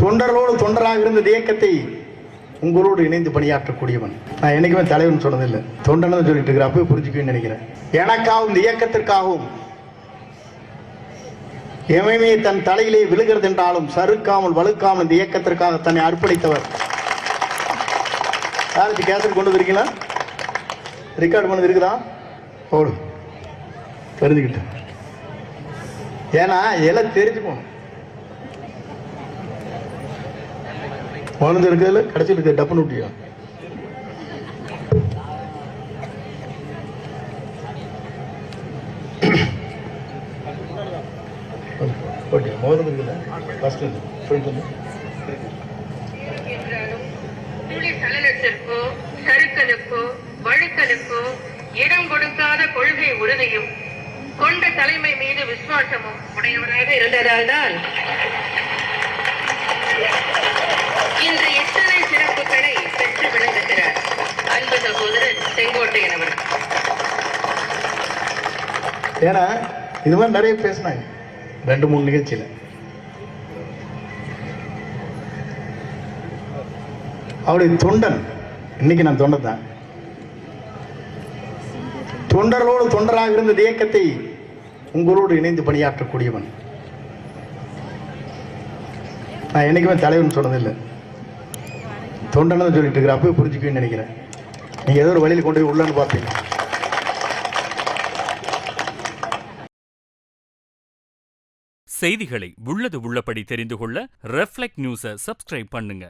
தொண்டர்களோடு தொண்டராக இருந்த இந்த இயக்கத்தை உங்களோடு இணைந்து பணியாற்றக்கூடியவன். நான் என்னைக்குமே தலைவன் சொன்னதில்லை, தொண்டன்னு சொல்லிட்டு இருக்கிற. அப்பவே புரிஞ்சுக்குவேன்னு நினைக்கிறேன். எனக்காகவும் இந்த இயக்கத்திற்காகவும் எவனே தன் தலையிலே விழுகிறது என்றாலும் சறுக்காமல் வலுக்காமல் இந்த இயக்கத்திற்காக தன்னை அர்ப்பணித்தவர். யாருக்கு கேசட் கொண்டு வந்திருக்கீங்களா? ரெக்கார்டு பண்ணது இருக்குதா? போடு, தெரிஞ்சுக்கிட்டு. ஏன்னா எல்லாம் தெரிஞ்சுக்கணும். வாழ்ந்து இருக்கிறதுல கடைசியில் இருக்க டப்புன்னு விட்டியா? சலனத்திற்கோ சறுக்கலுக்கோ வழுக்கலுக்கோ இடம் கொடுக்காத கொள்கை உறுதியும் கொண்ட தலைமை மீது விசுவாசமும் உடையவராக இருந்ததால் தான் இந்த எத்தனை சிறப்புகளை பெற்று விளங்குகிறார் அன்பு சகோதரர் செங்கோட்டையன் அவர்கள். ஏன்னா இது மாதிரி நிறைய பேசினாங்க 2-3 நிகழ்ச்சியில. அவருடைய தொண்டன், இன்னைக்கு நான் தொண்டன் தான். தொண்டர்களோடு தொண்டராக இருந்த இந்த இயக்கத்தை உங்களோடு இணைந்து பணியாற்றக்கூடியவன். நான் என்னைக்குமே தலைவன் சொன்னதில்லை, தொண்டன்னு சொல்லிட்டு இருக்கிற. அப்பவே புரிஞ்சுக்குவேன்னு நினைக்கிறேன். நீங்க ஏதோ ஒரு வழியில் கொண்டு போய் உள்ளன்னு பார்த்தீங்க. செய்திகளை உள்ளது உள்ளபடி தெரிந்து கொள்ள ரெஃப்ளெக்ட் நியூஸை சப்ஸ்கிரைப் பண்ணுங்க.